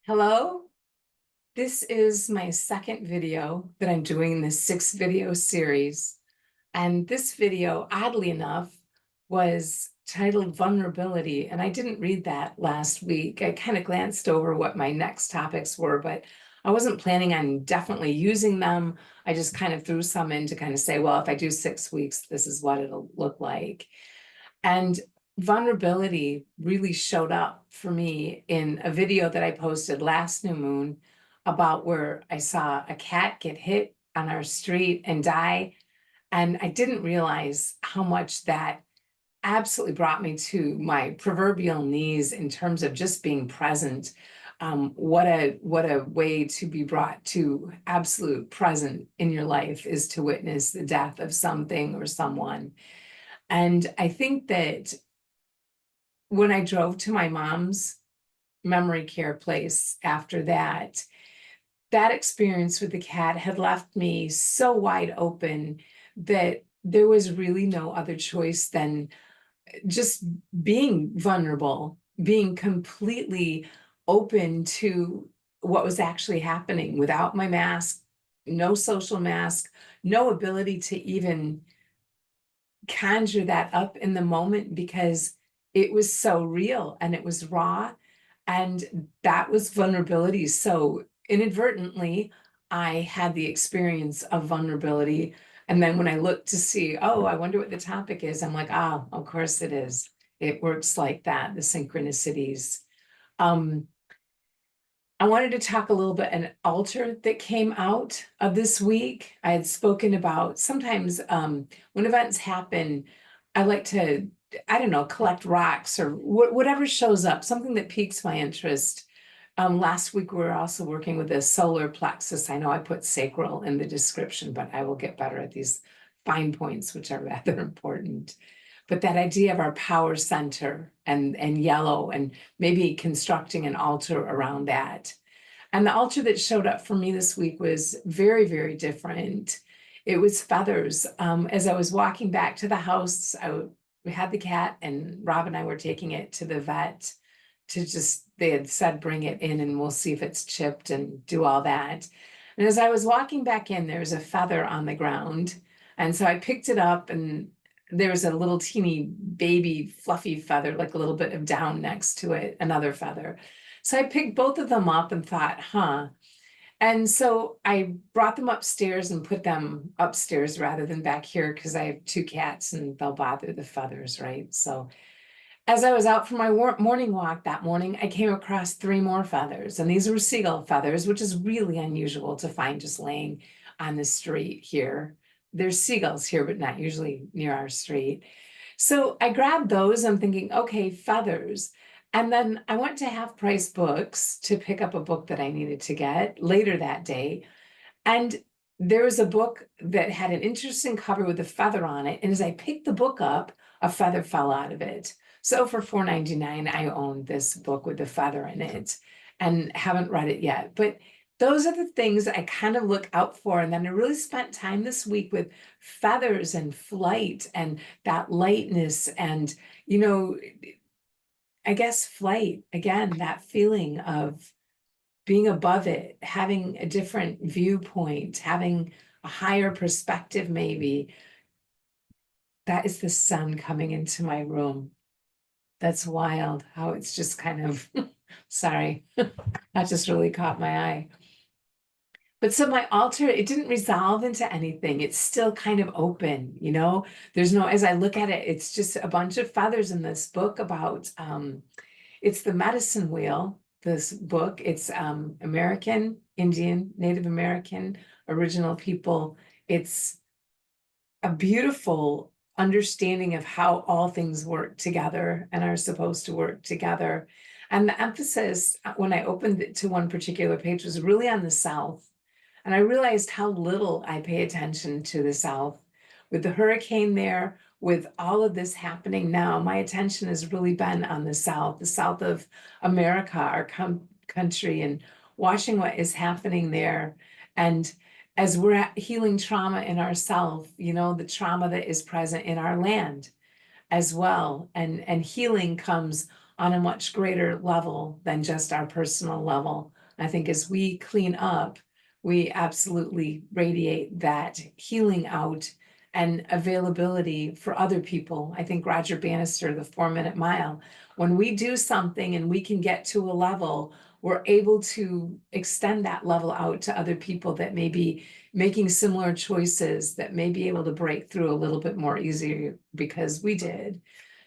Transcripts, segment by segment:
Hello, this is my second video that I'm doing in this 6 video series. And this video, oddly enough, was titled Vulnerability. And I didn't read that last week. I kind of glanced over what my next topics were, but I wasn't planning on definitely using them. I just kind of threw some in to kind of say, well, if I do 6 weeks, this is what it'll look like. And vulnerability really showed up for me in a video that I posted last new moon about where I saw a cat get hit on our street and die. And I didn't realize how much that absolutely brought me to my proverbial knees in terms of just being present. What a way to be brought to absolute present in your life is to witness the death of something or someone. And I think that when I drove to my mom's memory care place after that, that experience with the cat had left me so wide open that there was really no other choice than just being vulnerable, being completely open to what was actually happening without my mask, no social mask, no ability to even conjure that up in the moment because it was so real and it was raw, and that was vulnerability. So inadvertently, I had the experience of vulnerability. And then when I looked to see, oh, I wonder what the topic is, I'm like, oh, of course it is. It works like that, the synchronicities. Um, I wanted to talk a little bit an altar that came out of this week. I had spoken about sometimes when events happen, I like to, I don't know, collect rocks or whatever shows up, something that piques my interest. Last week, we were also working with the solar plexus. I know I put sacral in the description, but I will get better at these fine points, which are rather important. But that idea of our power center and yellow, and maybe constructing an altar around that. And the altar that showed up for me this week was very, very different. It was feathers. As I was walking back to the house, we had the cat, and Rob and I were taking it to the vet to just, they had said, bring it in and we'll see if it's chipped and do all that. And as I was walking back in, there was a feather on the ground. And so I picked it up, and there was a little teeny baby fluffy feather, like a little bit of down next to it, another feather. So I picked both of them up and thought, huh. And so I brought them upstairs and put them upstairs rather than back here because I have 2 cats and they'll bother the feathers, right? So as I was out for my morning walk that morning, I came across 3 more feathers, and these were seagull feathers, which is really unusual to find just laying on the street here. There's seagulls here, but not usually near our street. So I grabbed those. I'm thinking, okay, feathers. And then I went to Half Price Books to pick up a book that I needed to get later that day. And there was a book that had an interesting cover with a feather on it. And as I picked the book up, a feather fell out of it. So for $4.99, I owned this book with the feather in it and haven't read it yet. But those are the things I kind of look out for. And then I really spent time this week with feathers and flight and that lightness and, you know, I guess flight, again, that feeling of being above it, having a different viewpoint, having a higher perspective, maybe. That is the sun coming into my room. That's wild how it's just kind of, sorry, that just really caught my eye. But so my altar, it didn't resolve into anything. It's still kind of open, you know? There's no, as I look at it, it's just a bunch of feathers in this book about, it's the medicine wheel, this book. It's American, Indian, Native American, original people. It's a beautiful understanding of how all things work together and are supposed to work together. And the emphasis, when I opened it to one particular page, was really on the South. And I realized how little I pay attention to the South. With the hurricane there, with all of this happening now, my attention has really been on the South of America, our country, and watching what is happening there. And as we're healing trauma in ourselves, you know, the trauma that is present in our land as well. And healing comes on a much greater level than just our personal level. I think as we clean up, we absolutely radiate that healing out and availability for other people. I think Roger Bannister, the 4-minute mile, when we do something and we can get to a level, we're able to extend that level out to other people that may be making similar choices, that may be able to break through a little bit more easier because we did.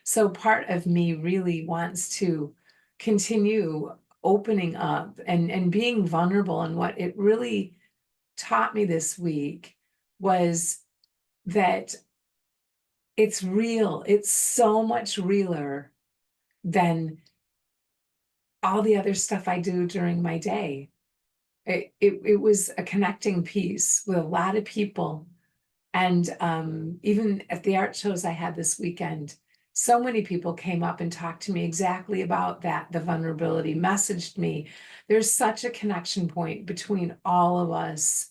So part of me really wants to continue opening up and being vulnerable. And what it really taught me this week was that it's real. It's so much realer than all the other stuff I do during my day. It was a connecting piece with a lot of people. And even at the art shows I had this weekend, so many people came up and talked to me exactly about that, the vulnerability, messaged me. There's such a connection point between all of us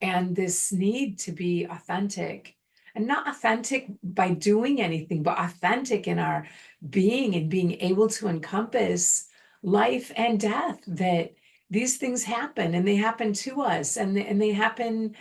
and this need to be authentic, and not authentic by doing anything, but authentic in our being and being able to encompass life and death, that these things happen and they happen to us, and they happen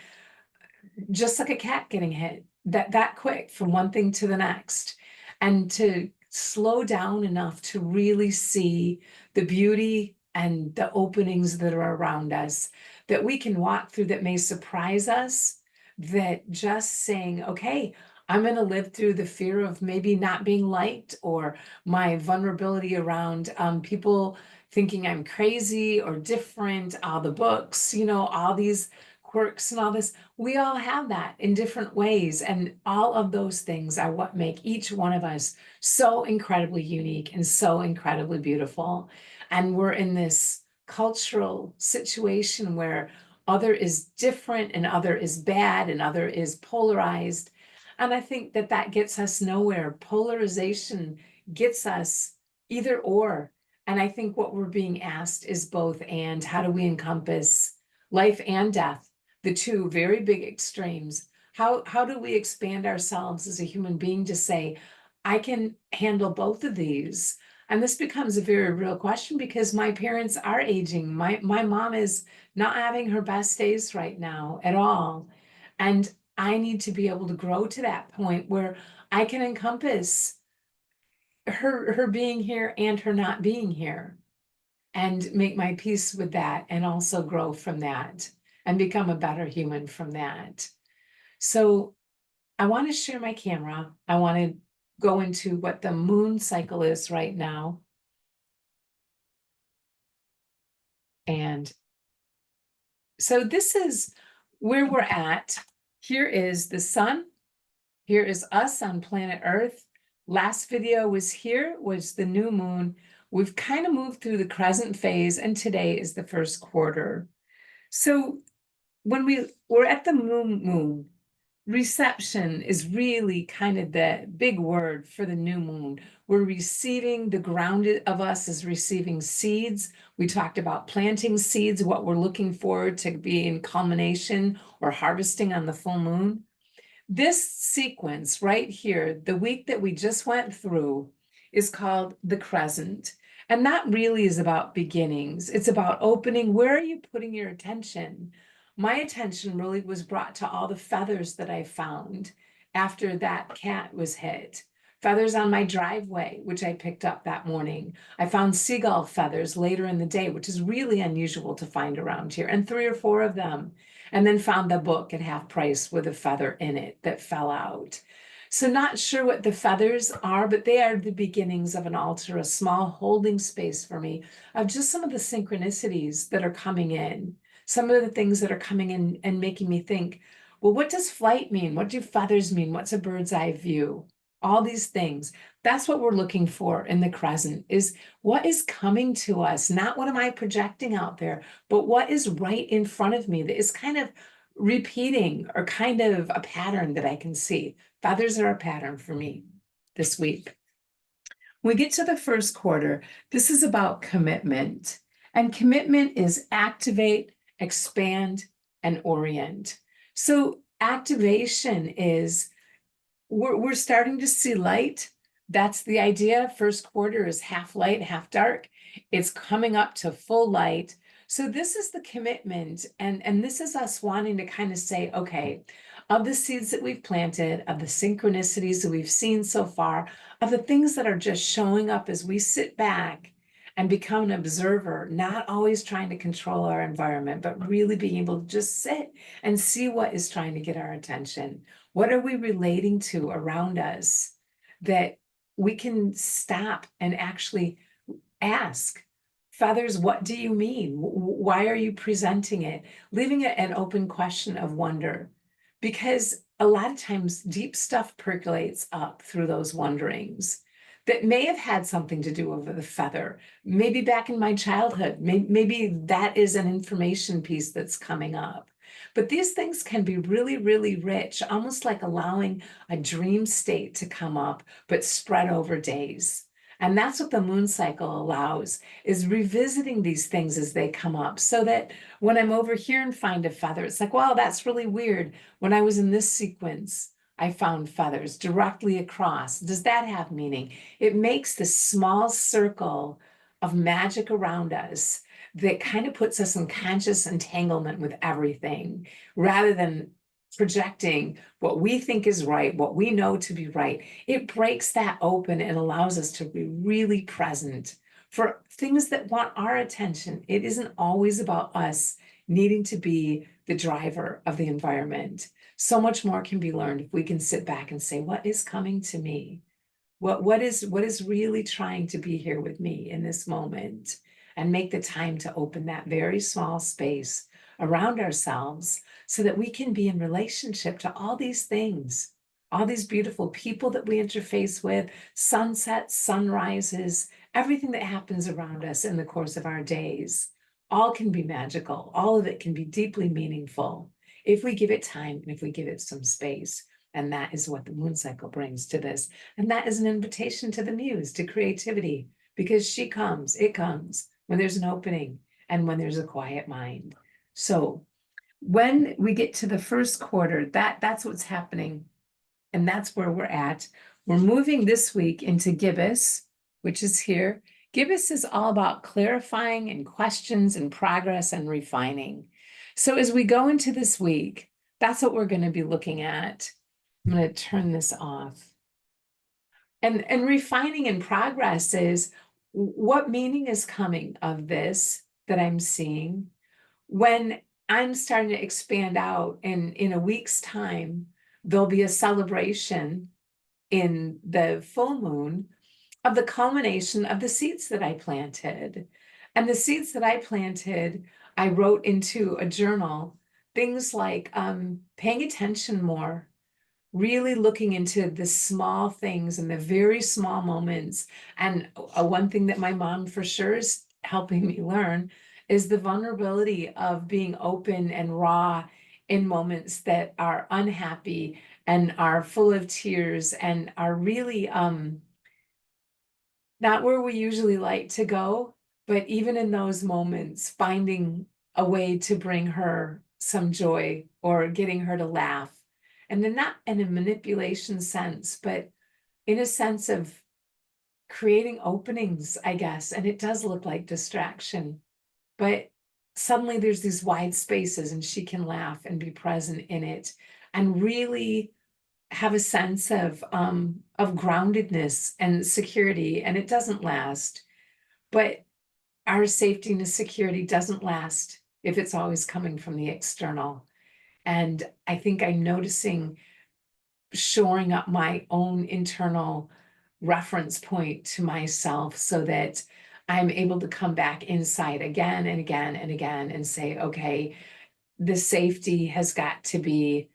just like a cat getting hit that quick from one thing to the next. And to slow down enough to really see the beauty and the openings that are around us, that we can walk through, that may surprise us, that just saying, okay, I'm going to live through the fear of maybe not being liked, or my vulnerability around people thinking I'm crazy or different, all the books, all these quirks and all this. We all have that in different ways. And all of those things are what make each one of us so incredibly unique and so incredibly beautiful. And we're in this cultural situation where other is different and other is bad and other is polarized. And I think that gets us nowhere. Polarization gets us either or. And I think what we're being asked is both and. How do we encompass life and death? The two very big extremes. How do we expand ourselves as a human being to say, I can handle both of these? And this becomes a very real question because my parents are aging. My mom is not having her best days right now at all. And I need to be able to grow to that point where I can encompass her being here and her not being here, and make my peace with that, and also grow from that and become a better human from that. So I want to share my camera. I want to go into what the moon cycle is right now. And so this is where we're at. Here is the sun. Here is us on planet Earth. Last video was the new moon. We've kind of moved through the crescent phase, and today is the first quarter. So when we're at the moon, reception is really kind of the big word for the new moon. We're receiving, the ground of us is receiving seeds. We talked about planting seeds, what we're looking forward to be in culmination or harvesting on the full moon. This sequence right here, the week that we just went through, is called the crescent. And that really is about beginnings. It's about opening. Where are you putting your attention? My attention really was brought to all the feathers that I found after that cat was hit. Feathers on my driveway, which I picked up that morning. I found seagull feathers later in the day, which is really unusual to find around here, and 3 or 4 of them. And then found the book at half price with a feather in it that fell out. So not sure what the feathers are, but they are the beginnings of an altar, a small holding space for me of just some of the synchronicities that are coming in, some of the things that are coming in and making me think, well, what does flight mean? What do feathers mean? What's a bird's eye view? All these things. That's what we're looking for in the crescent, is what is coming to us, not what am I projecting out there, but what is right in front of me that is kind of repeating, or kind of a pattern that I can see. Feathers are a pattern for me this week. When we get to the first quarter, this is about commitment. And commitment is activate, expand, and orient. So activation is we're starting to see light. That's the idea. First quarter is half light, half dark. It's coming up to full light. So this is the commitment, and this is us wanting to kind of say, okay, of the seeds that we've planted, of the synchronicities that we've seen so far, of the things that are just showing up as we sit back and become an observer, not always trying to control our environment, but really being able to just sit and see what is trying to get our attention. What are we relating to around us that we can stop and actually ask, Feathers, what do you mean? Why are you presenting it? Leaving it an open question of wonder, because a lot of times deep stuff percolates up through those wonderings that may have had something to do with the feather. Maybe back in my childhood, maybe that is an information piece that's coming up. But these things can be really, really rich, almost like allowing a dream state to come up, but spread over days. And that's what the moon cycle allows, is revisiting these things as they come up, so that when I'm over here and find a feather, it's like, wow, that's really weird. When I was in this sequence, I found feathers directly across. Does that have meaning? It makes this small circle of magic around us that kind of puts us in conscious entanglement with everything, rather than projecting what we think is right, what we know to be right. It breaks that open and allows us to be really present for things that want our attention. It isn't always about us needing to be the driver of the environment. So much more can be learned if we can sit back and say, what is coming to me? What is really trying to be here with me in this moment, and make the time to open that very small space around ourselves so that we can be in relationship to all these things, all these beautiful people that we interface with, sunsets, sunrises, everything that happens around us in the course of our days. All can be magical. All of it can be deeply meaningful if we give it time and if we give it some space. And that is what the moon cycle brings to this. And that is an invitation to the muse, to creativity, because it comes when there's an opening and when there's a quiet mind. So when we get to the first quarter, that's what's happening. And that's where we're at. We're moving this week into gibbous, which is here. Gibbous is all about clarifying and questions and progress and refining. So as we go into this week, that's what we're going to be looking at. I'm going to turn this off. And refining and progress is, what meaning is coming of this that I'm seeing when I'm starting to expand out, and in a week's time, there'll be a celebration in the full moon of the culmination of the seeds that I planted. And the seeds that I planted, I wrote into a journal, things like paying attention more, really looking into the small things and the very small moments. And one thing that my mom for sure is helping me learn is the vulnerability of being open and raw in moments that are unhappy and are full of tears and are really not where we usually like to go. But even in those moments, finding a way to bring her some joy or getting her to laugh. And then not in a manipulation sense, but in a sense of creating openings, I guess. And it does look like distraction, but suddenly there's these wide spaces and she can laugh and be present in it and really have a sense of groundedness and security. And it doesn't last, but our safety and security doesn't last if it's always coming from the external. And I think I'm noticing shoring up my own internal reference point to myself so that I'm able to come back inside again and again and again and say, okay, the safety has got to be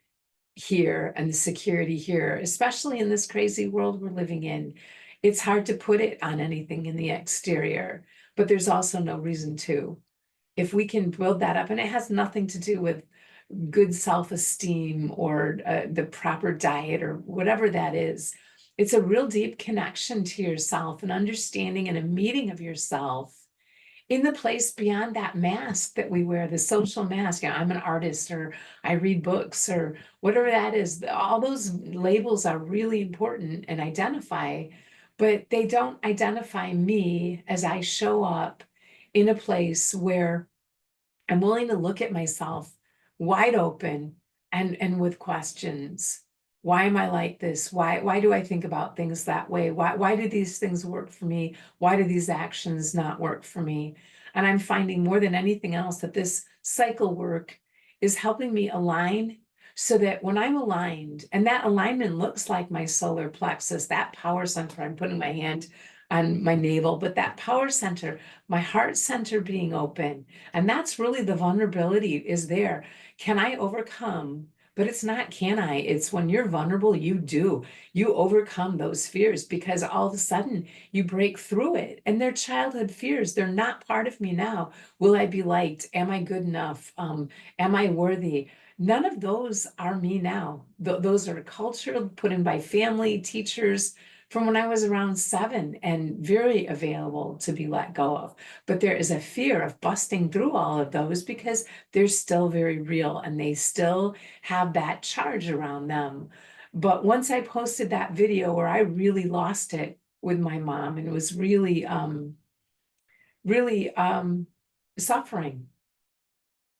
here and the security here, especially in this crazy world we're living in. It's hard to put it on anything in the exterior, but there's also no reason to. If we can build that up, and it has nothing to do with good self-esteem or the proper diet or whatever that is. It's a real deep connection to yourself and understanding and a meeting of yourself in the place beyond that mask that we wear, the social mask. You know, I'm an artist, or I read books, or whatever that is. All those labels are really important and identify, but they don't identify me as I show up in a place where I'm willing to look at myself wide open and with questions. Why am I like this? Why do I think about things that way? Why do these things work for me? Why do these actions not work for me? And I'm finding more than anything else that this cycle work is helping me align so that when I'm aligned, and that alignment looks like my solar plexus, that power center, I'm putting my hand on my navel, but that power center, my heart center being open, and that's really the vulnerability is there. Can I overcome? But it's not, can I? It's when you're vulnerable, you do. You overcome those fears because all of a sudden you break through it. And they're childhood fears. They're not part of me now. Will I be liked? Am I good enough? Am I worthy? None of those are me now. Those are cultural put in by family, teachers from when I was around 7 and very available to be let go of. But there is a fear of busting through all of those because they're still very real and they still have that charge around them. But once I posted that video where I really lost it with my mom and it was really suffering,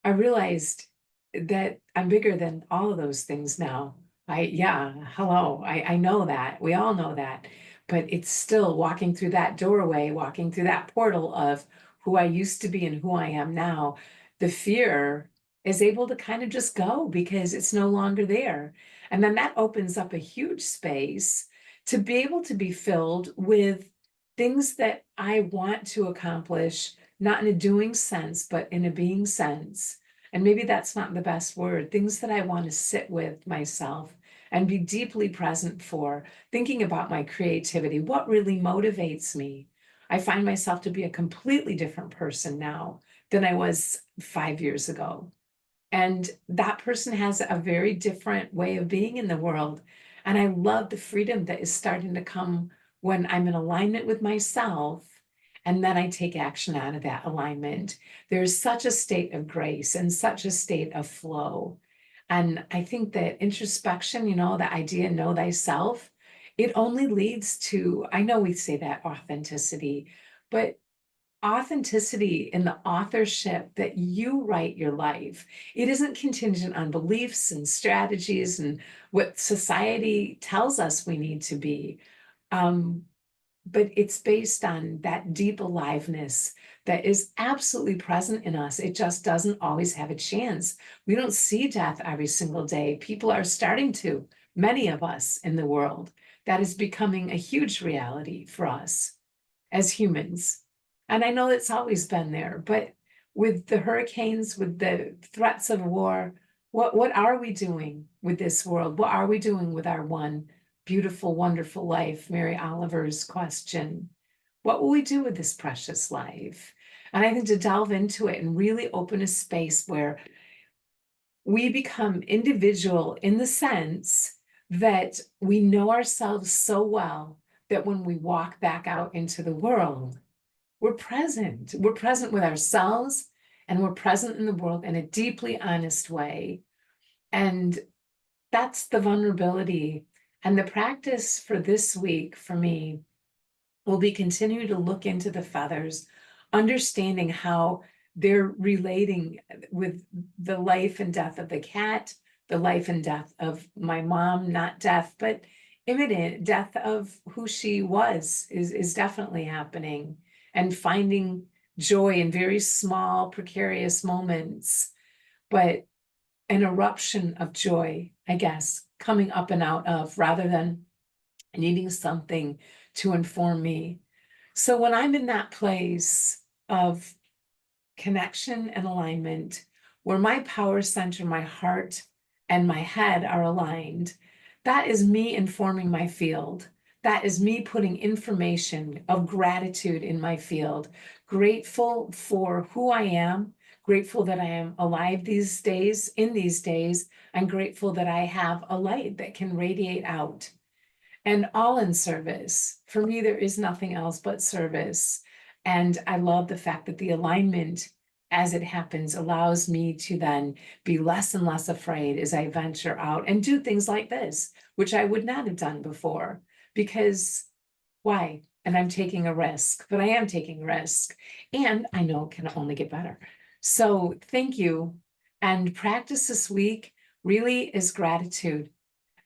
I realized that I'm bigger than all of those things now. Yeah, hello. I know that. We all know that. But it's still walking through that doorway, walking through that portal of who I used to be and who I am now. The fear is able to kind of just go because it's no longer there. And then that opens up a huge space to be able to be filled with things that I want to accomplish, not in a doing sense, but in a being sense. And maybe that's not the best word, things that I want to sit with myself and be deeply present for, thinking about my creativity, what really motivates me. I find myself to be a completely different person now than I was 5 years ago. And that person has a very different way of being in the world. And I love the freedom that is starting to come when I'm in alignment with myself. And then I take action out of that alignment. There's such a state of grace and such a state of flow. And I think that introspection, the idea, know thyself, it only leads to, I know we say that authenticity, but authenticity in the authorship that you write your life. It isn't contingent on beliefs and strategies and what society tells us we need to be. Um, but it's based on that deep aliveness that is absolutely present in us. It just doesn't always have a chance. We don't see death every single day. People are starting to, many of us in the world. That is becoming a huge reality for us as humans. And I know it's always been there, but with the hurricanes, with the threats of war, what are we doing with this world? What are we doing with our one beautiful, wonderful life? Mary Oliver's question. What will we do with this precious life? And I think to delve into it and really open a space where we become individual in the sense that we know ourselves so well that when we walk back out into the world, we're present. We're present with ourselves and we're present in the world in a deeply honest way. And that's the vulnerability. And the practice for this week for me will be continue to look into the feathers, understanding how they're relating with the life and death of the cat, the life and death of my mom, not death, but imminent death of who she was is definitely happening. And finding joy in very small, precarious moments, but an eruption of joy, I guess, coming up and out of rather than needing something to inform me. So when I'm in that place of connection and alignment, where my power center, my heart, and my head are aligned, that is me informing my field. That is me putting information of gratitude in my field, grateful for who I am, grateful that I am alive these days, in these days, and grateful that I have a light that can radiate out and all in service. For me, there is nothing else but service. And I love the fact that the alignment as it happens allows me to then be less and less afraid as I venture out and do things like this, which I would not have done before, because Why? And I'm taking a risk, but I am taking a risk. And I know it can only get better. So thank you. And practice this week really is gratitude.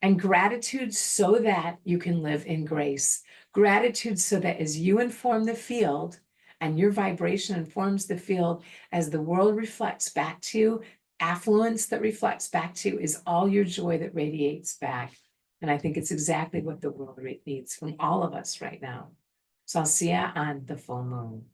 And gratitude so that you can live in grace. Gratitude so that as you inform the field and your vibration informs the field, as the world reflects back to you, affluence that reflects back to you is all your joy that radiates back. And I think it's exactly what the world needs from all of us right now. So I'll see you on the full moon.